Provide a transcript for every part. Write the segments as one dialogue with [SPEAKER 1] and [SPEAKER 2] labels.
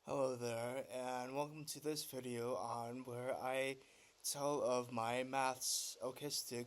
[SPEAKER 1] Hello there, and welcome to this video on where I tell of my Maths-ocistic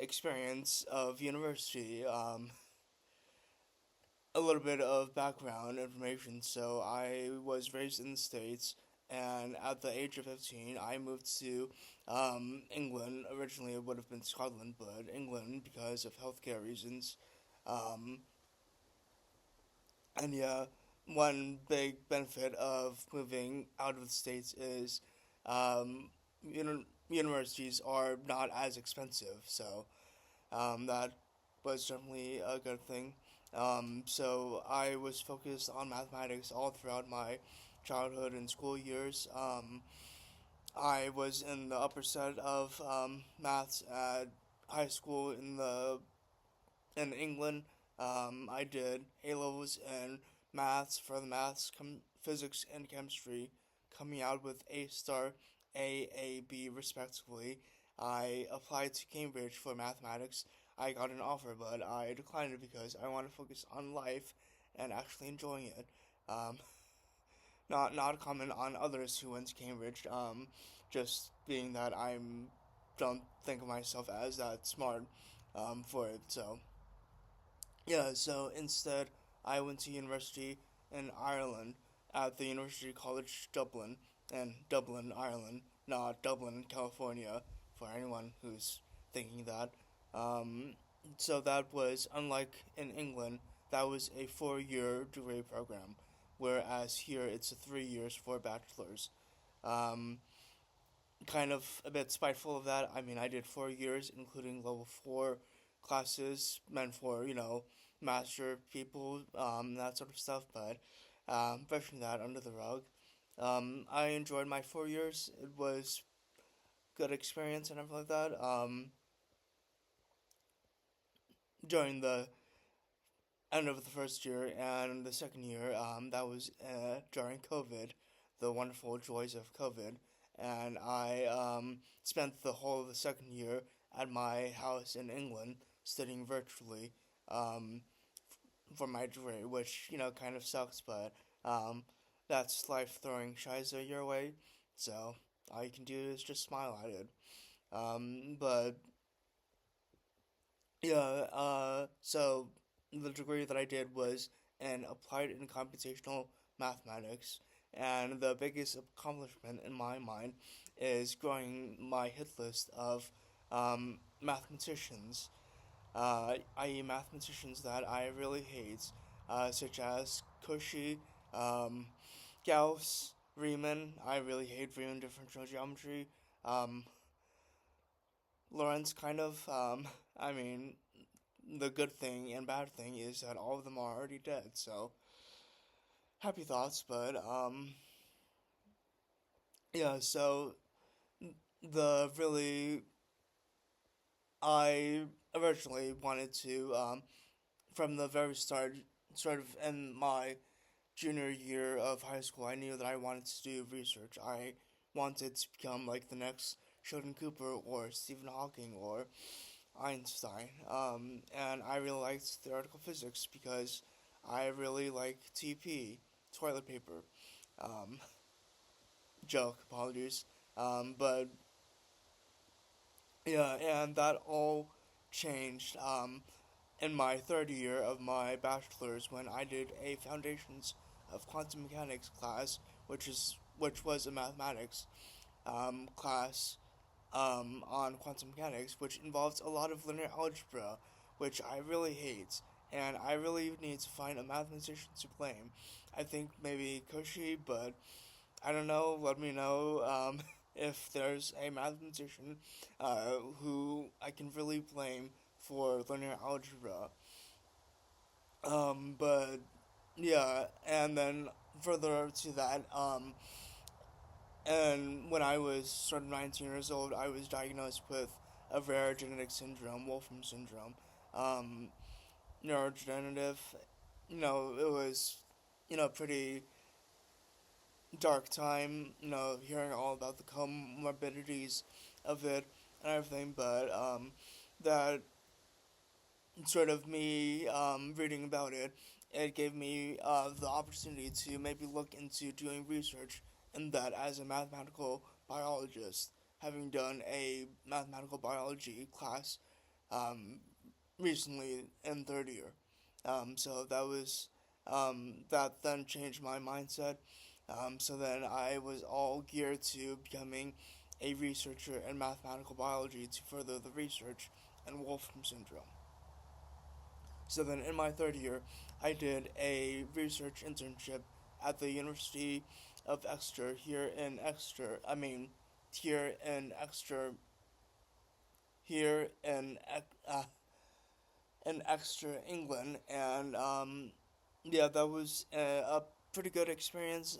[SPEAKER 1] experience of university. A little bit of background information. So I was raised in the States, and at the age of 15, I moved to England. Originally, it would have been Scotland, but England because of healthcare reasons. Um, And yeah, one big benefit of moving out of the States is universities are not as expensive. So that was definitely a good thing. So I was focused on mathematics all throughout my childhood and school years. I was in the upper set of maths at high school in England. I did A levels in maths for the physics, and chemistry, coming out with A star, A, B, respectively. I applied to Cambridge for mathematics. I got an offer, but I declined it because I want to focus on life and actually enjoying it. Um, not comment on others who went to Cambridge. Just being that don't think of myself as that smart for it. So yeah, so instead, I went to university in Ireland at the University College Dublin in Dublin, Ireland, not Dublin, California, for anyone who's thinking that. Um, so that was, unlike in England, that was a 4 year degree program, whereas here it's a 3 years for bachelor's. Um, Kind of a bit spiteful of that. I mean, I did 4 years, including level 4 classes meant for, master people, that sort of stuff, but brushing that under the rug. I enjoyed my 4 years. It was good experience and everything like that. During the end of the first year and the second year, that was during COVID, the wonderful joys of COVID. And I spent the whole of the second year at my house in England studying virtually um, for my degree, which, kind of sucks, but that's life throwing shiza your way. So all you can do is just smile at it. But yeah, so the degree that I did was in applied and computational mathematics, and the biggest accomplishment in my mind is growing my hit list of mathematicians, i.e., mathematicians that I really hate, such as Cauchy, um, Gauss, Riemann. I really hate Riemann differential geometry. Um, Lorentz, kind of. I mean, the good thing and bad thing is that all of them are already dead. So happy thoughts, but yeah. So the really I originally wanted to from the very start, sort of in my junior year of high school, I knew that I wanted to do research. I wanted to become like the next Sheldon Cooper or Stephen Hawking or Einstein. And I really liked theoretical physics because I really like TP, toilet paper. Um, Joke, apologies. But yeah, and that all changed in my third year of my bachelor's when I did a Foundations of Quantum Mechanics class, which was a mathematics class on quantum mechanics, which involves a lot of linear algebra, which I really hate, and I really need to find a mathematician to blame. I think maybe Cauchy, but I don't know. Let me know if there's a mathematician who I can really blame for linear algebra. But yeah, and then further to that, and when I was sort of 19 years old, I was diagnosed with a rare genetic syndrome, Wolfram syndrome, um, neurodegenerative. It was, pretty dark time, hearing all about the comorbidities of it and everything, but that sort of me reading about it it gave me the opportunity to maybe look into doing research in that as a mathematical biologist, having done a mathematical biology class um, recently in third year. So that then changed my mindset. So then I was all geared to becoming a researcher in mathematical biology to further the research in Wolfram syndrome. So then in my third year, I did a research internship at the University of Exeter here in Exeter, here uh, in Exeter, England, and yeah, that was a pretty good experience.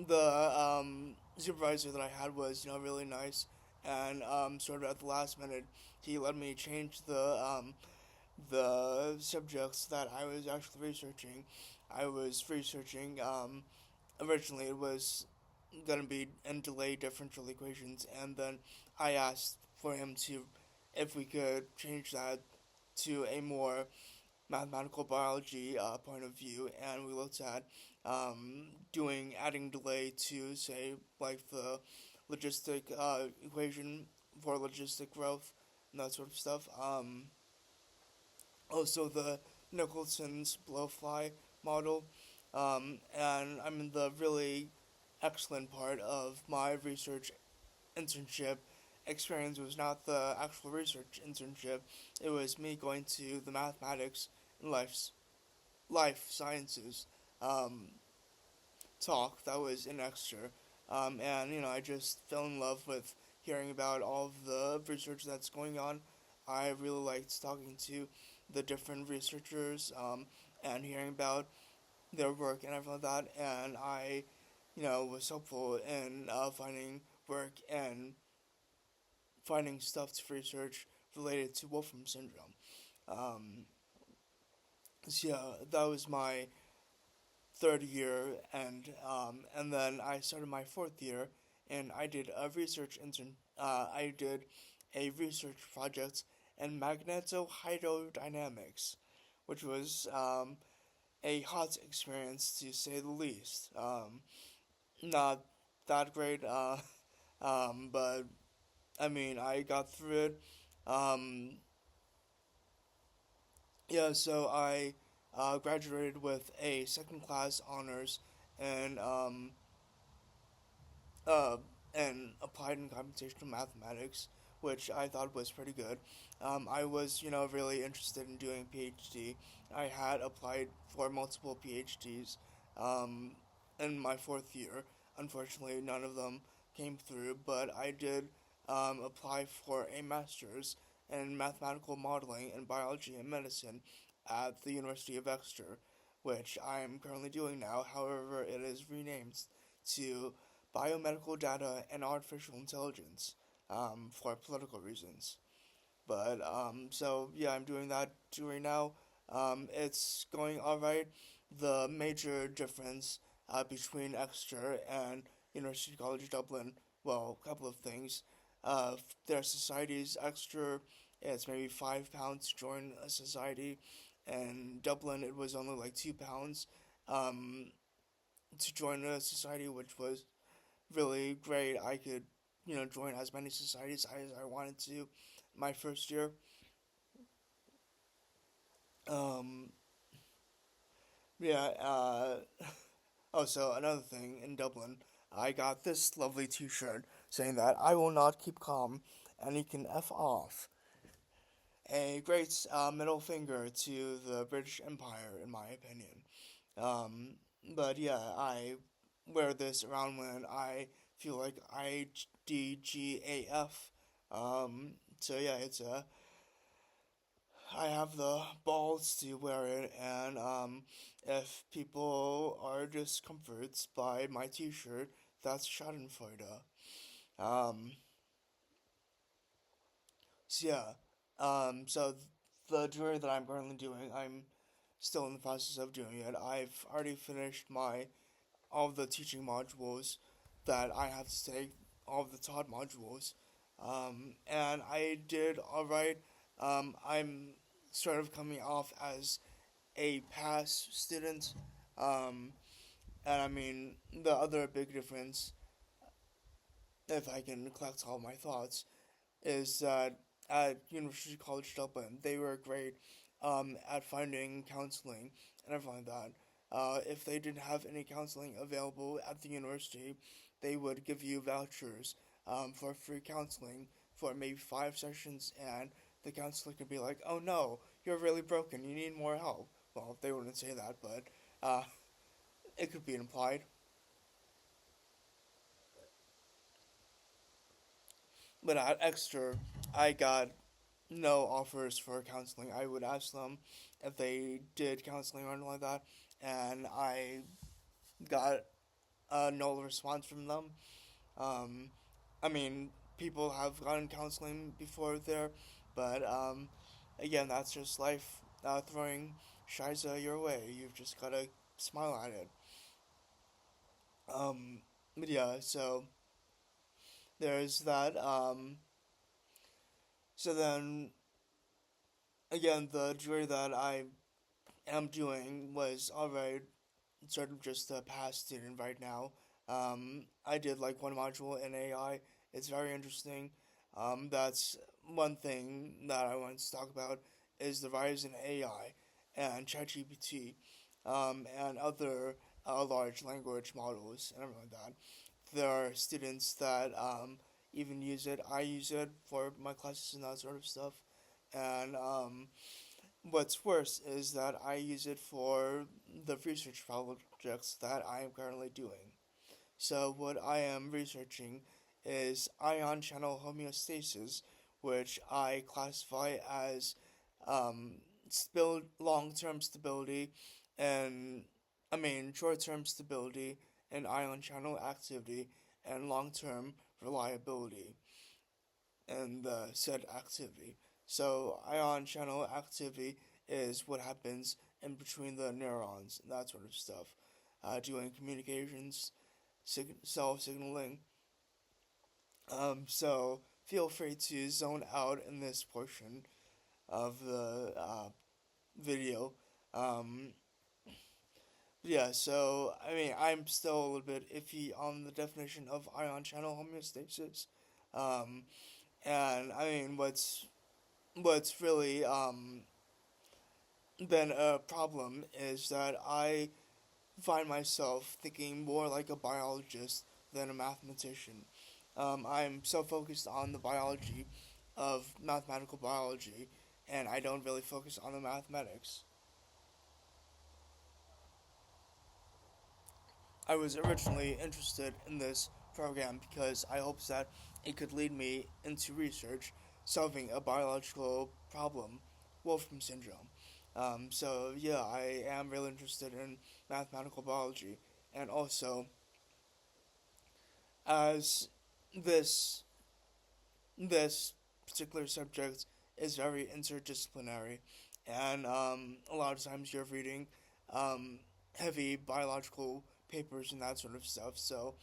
[SPEAKER 1] The supervisor that I had was really nice, and sort of at the last minute, he let me change the subjects that I was actually researching. I was researching, originally it was going to be in delay differential equations, and then I asked for him to, if we could change that to a more mathematical biology point of view, and we looked at adding delay to, say, like the logistic equation for logistic growth and that sort of stuff. Also the Nicholson's blowfly model. And I'm in the really excellent part of my research internship experience. Was not the actual research internship. It was me going to the mathematics and life sciences um, talk that was in Exeter. And I just fell in love with hearing about all of the research that's going on. I really liked talking to the different researchers and hearing about their work and everything like that. And I, was helpful in finding work and finding stuff to research related to Wolfram syndrome. Um, so yeah, that was my third year, and then I started my fourth year, and I did a research intern. I did a research project in magnetohydrodynamics, which was a hot experience to say the least. Not that great, but I mean I got through it. Um, yeah, so I graduated with a second class honors in uh, and applied in computational mathematics, which I thought was pretty good. I was, really interested in doing a PhD. I had applied for multiple PhDs um, in my fourth year. Unfortunately, none of them came through, but I did apply for a master's in mathematical modeling in biology and medicine at the University of Exeter, which I am currently doing now. However, it is renamed to biomedical data and artificial intelligence for political reasons. But so yeah, I'm doing that right now. It's going all right. The major difference between Exeter and University College Dublin, well, a couple of things. Their societies, Exeter, it's maybe £5 to join a society, and Dublin it was only like £2 um, to join a society, which was really great. I could, join as many societies as I wanted to my first year. Um, yeah, oh, so another thing in Dublin, I got this lovely t shirt saying that I will not keep calm and you can F off. A great middle finger to the British Empire, in my opinion. Um, but yeah, I wear this around when I feel like IDGAF. So yeah, I have the balls to wear it, and if people are discomforted by my T-shirt, that's Schadenfreude. Um, so yeah, so the degree that I'm currently doing, I'm still in the process of doing it. I've already finished my all of the teaching modules that I have to take, all of the taught modules, and I did all right. I'm sort of coming off as a pass student. Um, and I mean, the other big difference, if I can collect all my thoughts, is that at University College Dublin, they were great at finding counseling and everything like that. If they didn't have any counseling available at the university, they would give you vouchers for free counseling for maybe 5 sessions, and the counselor could be like, "Oh no, you're really broken. You need more help." Well, they wouldn't say that, but uh, it could be implied. But at Exeter, I got no offers for counseling. I would ask them if they did counseling or anything like that, and I got no response from them. Um, I mean, people have gotten counseling before there, but again, that's just life throwing shiza your way. You've just gotta smile at it. But yeah, so there's that. So then again, the degree that I am doing was already sort of just a past student right now. I did like one module in AI. It's very interesting. That's one thing that I want to talk about is the rise in AI and ChatGPT and other large language models and everything like that. There are students that even use it. I use it for my classes and that sort of stuff. And what's worse is that I use it for the research projects that I am currently doing. So, what I am researching is ion channel homeostasis, which I classify as long term stability and short term stability and ion channel activity and long term reliability and the said activity. So ion channel activity is what happens in between the neurons and that sort of stuff, doing communications, cell signaling. So feel free to zone out in this portion of the video. Um, yeah, so I mean, I'm still a little bit iffy on the definition of ion channel homeostasis. Um, and I mean, what's really been a problem is that I find myself thinking more like a biologist than a mathematician. I'm so focused on the biology of mathematical biology, and I don't really focus on the mathematics. I was originally interested in this program because I hoped that it could lead me into research solving a biological problem, Wolfram syndrome. So yeah, I am really interested in mathematical biology, and also as this this particular subject is very interdisciplinary, and a lot of times you're reading um, heavy biological papers and that sort of stuff. So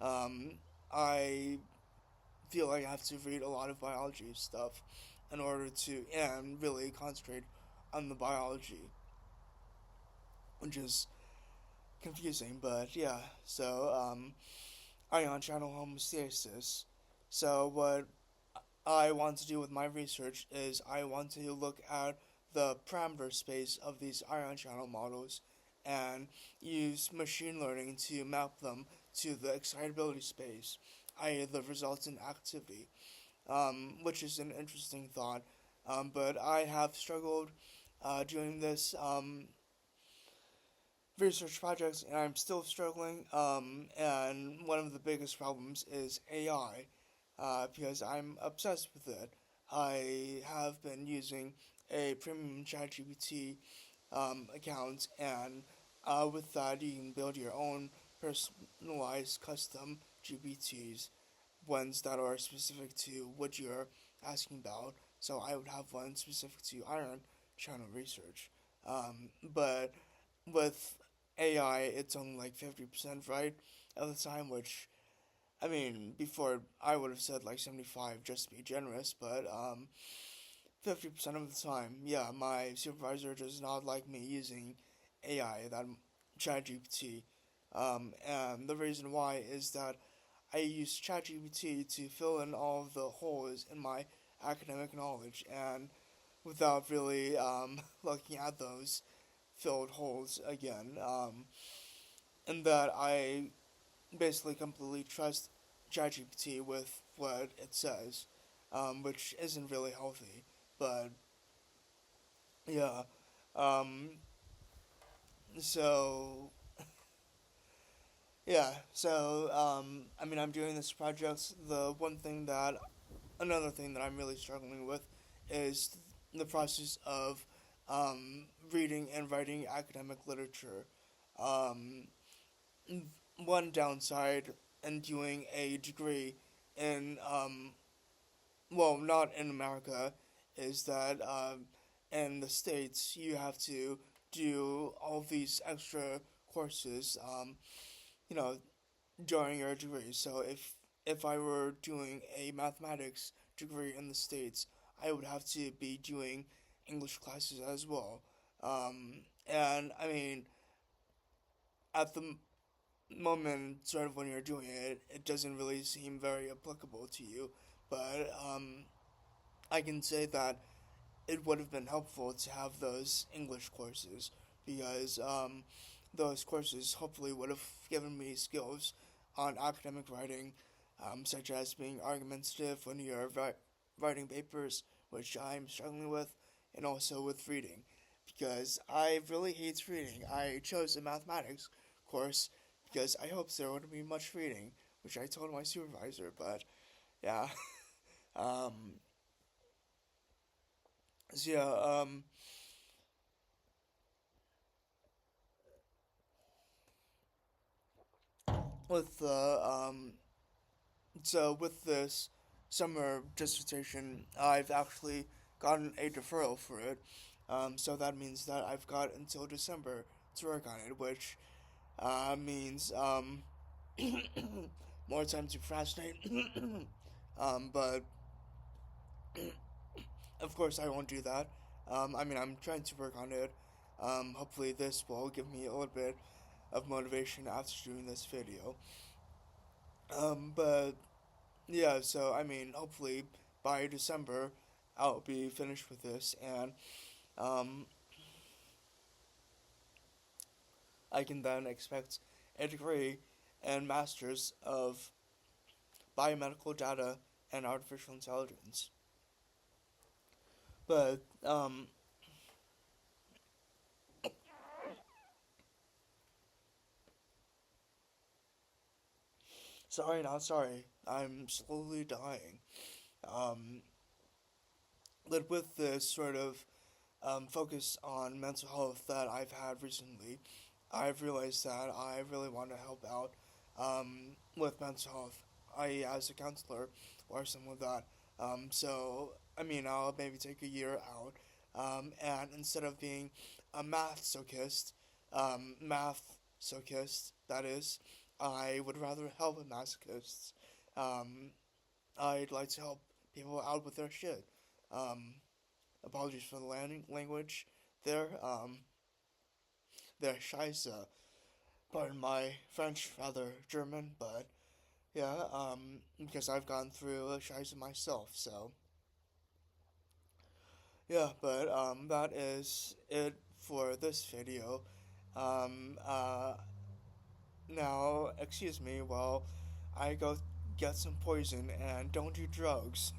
[SPEAKER 1] um, I feel like I have to read a lot of biology stuff in order to and really concentrate on the biology, which is confusing. But yeah, so ion channel homeostasis. So what I want to do with my research is I want to look at the parameter space of these ion channel models and use machine learning to map them to the excitability space, i.e., the resultant activity, which is an interesting thought. But I have struggled doing this research projects, and I'm still struggling. And one of the biggest problems is AI, because I'm obsessed with it. I have been using a premium ChatGPT account, and with that, you can build your own personalized custom GPTs, ones that are specific to what you're asking about. So I would have one specific to iron channel research. But with AI, it's only like 50% right at the time, which, before I would have said like 75 just to be generous, but 50% of the time, yeah, my supervisor does not like me using AI, that ChatGPT. And the reason why is that I use ChatGPT to fill in all of the holes in my academic knowledge, and without really looking at those filled holes again, and that I basically completely trust ChatGPT with what it says, which isn't really healthy. But yeah, um, so I mean, I'm doing this project. Another thing that I'm really struggling with is the process of reading and writing academic literature. Um, One downside in doing a degree in, well, not in America, is that in the States you have to do all these extra courses, you know, during your degree. So if I were doing a mathematics degree in the States, I would have to be doing English classes as well. And I mean, at the moment, sort of when you're doing it, it doesn't really seem very applicable to you. But I can say that it would have been helpful to have those English courses because those courses hopefully would have given me skills on academic writing, such as being argumentative when you're writing papers, which I'm struggling with, and also with reading because I really hate reading. I chose a mathematics course because I hoped there wouldn't be much reading, which I told my supervisor, but yeah. um, so yeah, with the so with this summer dissertation, I've actually gotten a deferral for it. So that means that I've got until December to work on it, which means more time to procrastinate. But of course, I won't do that. I mean, I'm trying to work on it. Hopefully, this will give me a little bit of motivation after doing this video. But yeah, so I mean, hopefully by December, I'll be finished with this, and um, I can then expect a degree and masters of biomedical data and artificial intelligence. But sorry, not sorry. I'm slowly dying. Um, but with this sort of focus on mental health that I've had recently, I've realized that I really want to help out with mental health. I, as a counselor or something like that. So, I mean, I'll maybe take a year out, and instead of being a math-sochist, that is, I would rather help masochists. Um, I'd like to help people out with their shit. Um, Apologies for the language there. They're scheiße. Pardon my French, rather German, but yeah, because I've gone through scheiße myself, so yeah, but that is it for this video. Um, uh, Now, excuse me while I go get some poison and don't do drugs.